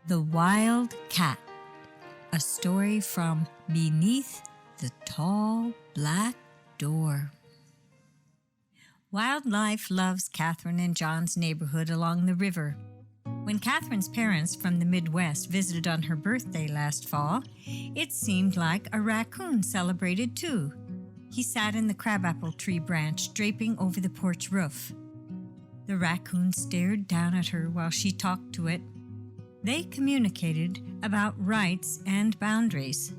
The Wild Cat, a story from Beneath the Tall Black Door. Wildlife loves Catherine and John's neighborhood along the river. When Catherine's parents from the Midwest visited on her birthday last fall, it seemed like a raccoon celebrated too. He sat in the crabapple tree branch draping over the porch roof. The raccoon stared down at her while she talked to it. They communicated about rights and boundaries.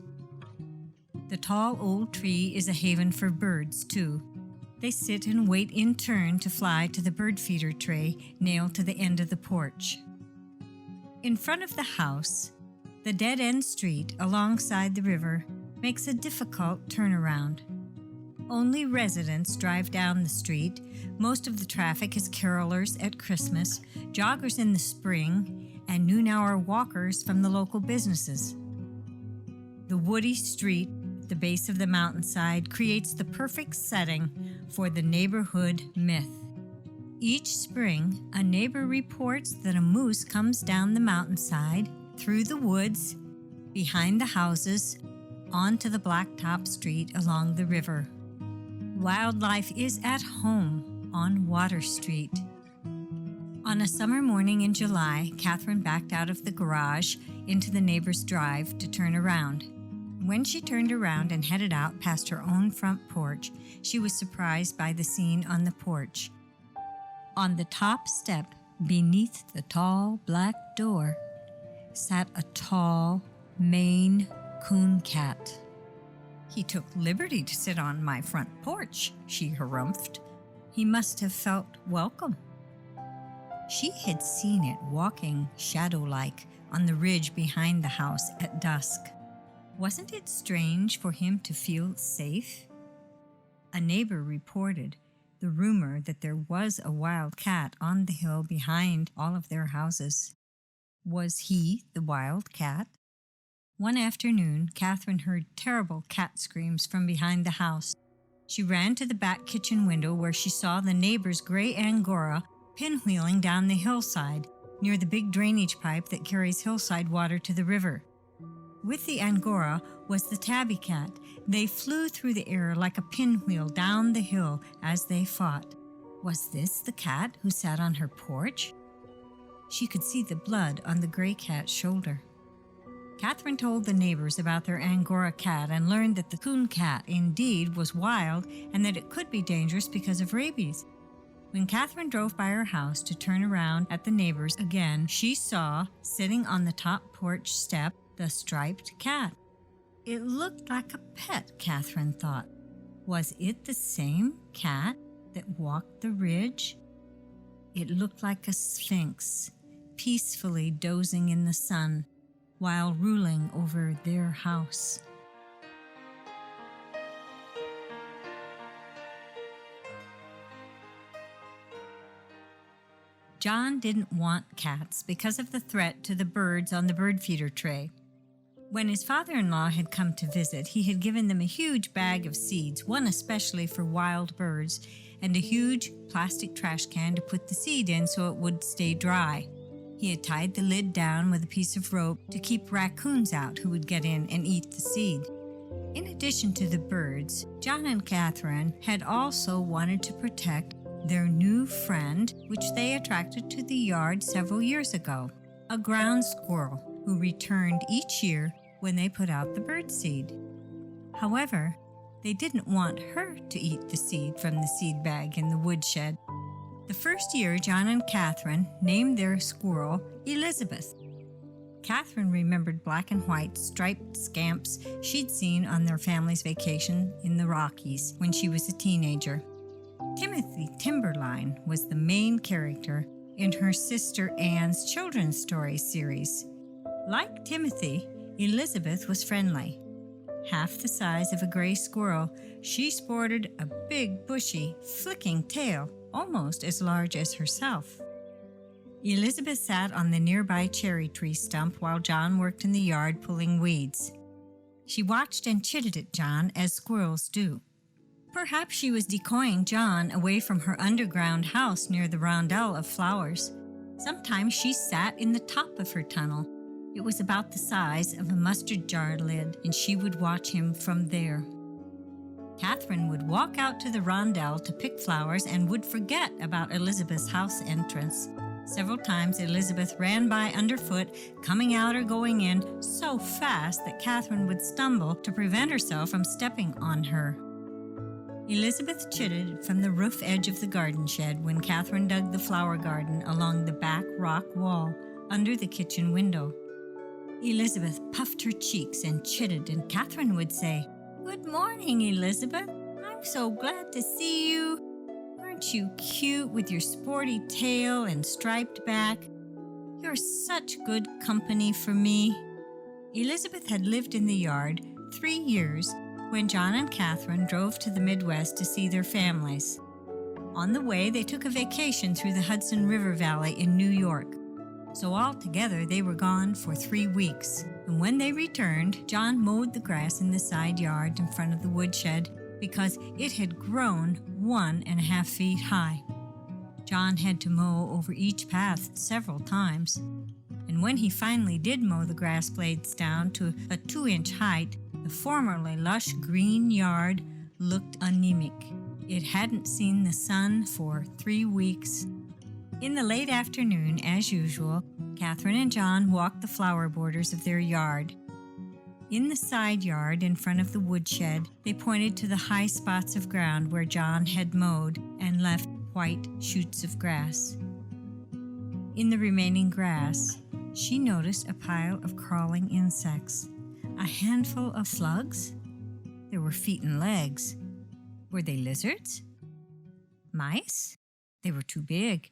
The tall old tree is a haven for birds, too. They sit and wait in turn to fly to the bird feeder tray nailed to the end of the porch. In front of the house, the dead-end street alongside the river makes a difficult turnaround. Only residents drive down the street. Most of the traffic is carolers at Christmas, joggers in the spring, and noon-hour walkers from the local businesses. The woody street at the base of the mountainside creates the perfect setting for the neighborhood myth. Each spring, a neighbor reports that a moose comes down the mountainside, through the woods, behind the houses, onto the blacktop street along the river. Wildlife is at home on Water Street. On a summer morning in July, Catherine backed out of the garage into the neighbor's drive to turn around. When she turned around and headed out past her own front porch, she was surprised by the scene on the porch. On the top step, beneath the tall black door, sat a tall Maine coon cat. "He took liberty to sit on my front porch," she harumphed. "He must have felt welcome." She had seen it walking shadow-like on the ridge behind the house at dusk. Wasn't it strange for him to feel safe? A neighbor reported the rumor that there was a wild cat on the hill behind all of their houses. Was he the wild cat? One afternoon, Catherine heard terrible cat screams from behind the house. She ran to the back kitchen window where she saw the neighbor's gray Angora pinwheeling down the hillside near the big drainage pipe that carries hillside water to the river. With the Angora was the tabby cat. They flew through the air like a pinwheel down the hill as they fought. Was this the cat who sat on her porch? She could see the blood on the gray cat's shoulder. Catherine told the neighbors about their Angora cat and learned that the coon cat indeed was wild and that it could be dangerous because of rabies. When Catherine drove by her house to turn around at the neighbors again, she saw, sitting on the top porch step, the striped cat. It looked like a pet, Catherine thought. Was it the same cat that walked the ridge? It looked like a sphinx, peacefully dozing in the sun while ruling over their house. John didn't want cats because of the threat to the birds on the bird feeder tray. When his father-in-law had come to visit, he had given them a huge bag of seeds, one especially for wild birds, and a huge plastic trash can to put the seed in so it would stay dry. He had tied the lid down with a piece of rope to keep raccoons out who would get in and eat the seed. In addition to the birds, John and Catherine had also wanted to protect their new friend, which they attracted to the yard several years ago, a ground squirrel who returned each year when they put out the bird seed. However, they didn't want her to eat the seed from the seed bag in the woodshed. The first year, John and Catherine named their squirrel Elizabeth. Catherine remembered black and white striped scamps she'd seen on their family's vacation in the Rockies when she was a teenager. Timothy Timberline was the main character in her sister Anne's children's story series. Like Timothy, Elizabeth was friendly. Half the size of a gray squirrel, she sported a big, bushy, flicking tail, almost as large as herself. Elizabeth sat on the nearby cherry tree stump while John worked in the yard pulling weeds. She watched and chitted at John as squirrels do. Perhaps she was decoying John away from her underground house near the roundel of flowers. Sometimes she sat in the top of her tunnel, It was about the size of a mustard jar lid, and she would watch him from there. Catherine would walk out to the rondel to pick flowers and would forget about Elizabeth's house entrance. Several times Elizabeth ran by underfoot, coming out or going in so fast that Catherine would stumble to prevent herself from stepping on her. Elizabeth chitted from the roof edge of the garden shed when Catherine dug the flower garden along the back rock wall under the kitchen window. Elizabeth puffed her cheeks and chitted, and Catherine would say, "Good morning, Elizabeth. I'm so glad to see you. Aren't you cute with your sporty tail and striped back? You're such good company for me." Elizabeth had lived in the yard 3 years when John and Catherine drove to the Midwest to see their families. On the way, they took a vacation through the Hudson River Valley in New York. So altogether, they were gone for 3 weeks. And when they returned, John mowed the grass in the side yard in front of the woodshed because it had grown 1.5 feet high. John had to mow over each path several times. And when he finally did mow the grass blades down to a 2-inch height, the formerly lush green yard looked anemic. It hadn't seen the sun for 3 weeks. In the late afternoon, as usual, Catherine and John walked the flower borders of their yard. In the side yard in front of the woodshed, they pointed to the high spots of ground where John had mowed and left white shoots of grass. In the remaining grass, she noticed a pile of crawling insects. A handful of slugs? There were feet and legs. Were they lizards? Mice? They were too big.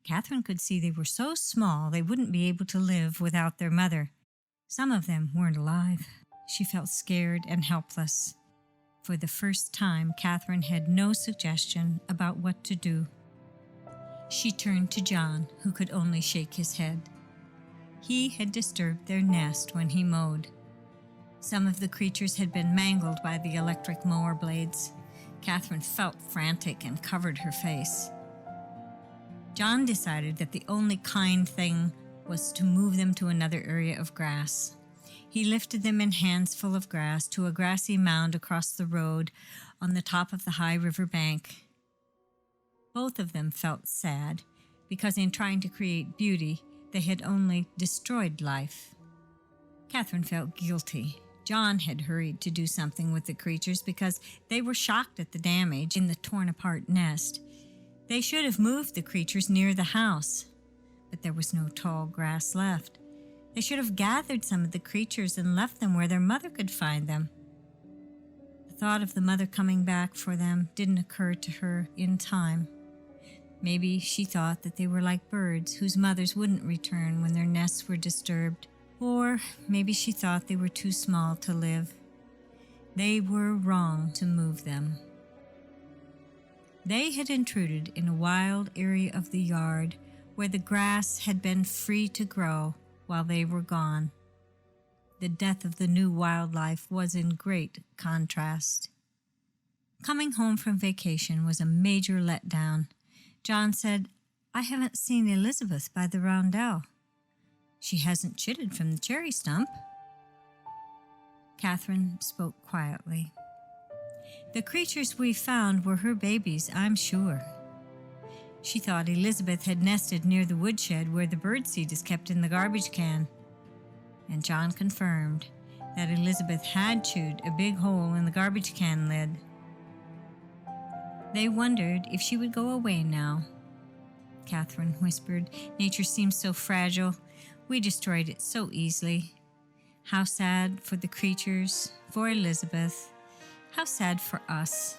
Catherine could see they were so small they wouldn't be able to live without their mother. Some of them weren't alive. She felt scared and helpless. For the first time, Catherine had no suggestion about what to do. She turned to John, who could only shake his head. He had disturbed their nest when he mowed. Some of the creatures had been mangled by the electric mower blades. Catherine felt frantic and covered her face. John decided that the only kind thing was to move them to another area of grass. He lifted them in hands full of grass to a grassy mound across the road on the top of the high river bank. Both of them felt sad because in trying to create beauty, they had only destroyed life. Catherine felt guilty. John had hurried to do something with the creatures because they were shocked at the damage in the torn-apart nest. They should have moved the creatures near the house, but there was no tall grass left. They should have gathered some of the creatures and left them where their mother could find them. The thought of the mother coming back for them didn't occur to her in time. Maybe she thought that they were like birds whose mothers wouldn't return when their nests were disturbed. Or maybe she thought they were too small to live. They were wrong to move them. They had intruded in a wild area of the yard where the grass had been free to grow while they were gone. The death of the new wildlife was in great contrast. Coming home from vacation was a major letdown. John said, "I haven't seen Elizabeth by the roundel. She hasn't chitted from the cherry stump." Catherine spoke quietly. "The creatures we found were her babies, I'm sure." She thought Elizabeth had nested near the woodshed where the birdseed is kept in the garbage can. And John confirmed that Elizabeth had chewed a big hole in the garbage can lid. They wondered if she would go away now. Catherine whispered, "Nature seems so fragile. We destroyed it so easily. How sad for the creatures, for Elizabeth. How sad for us."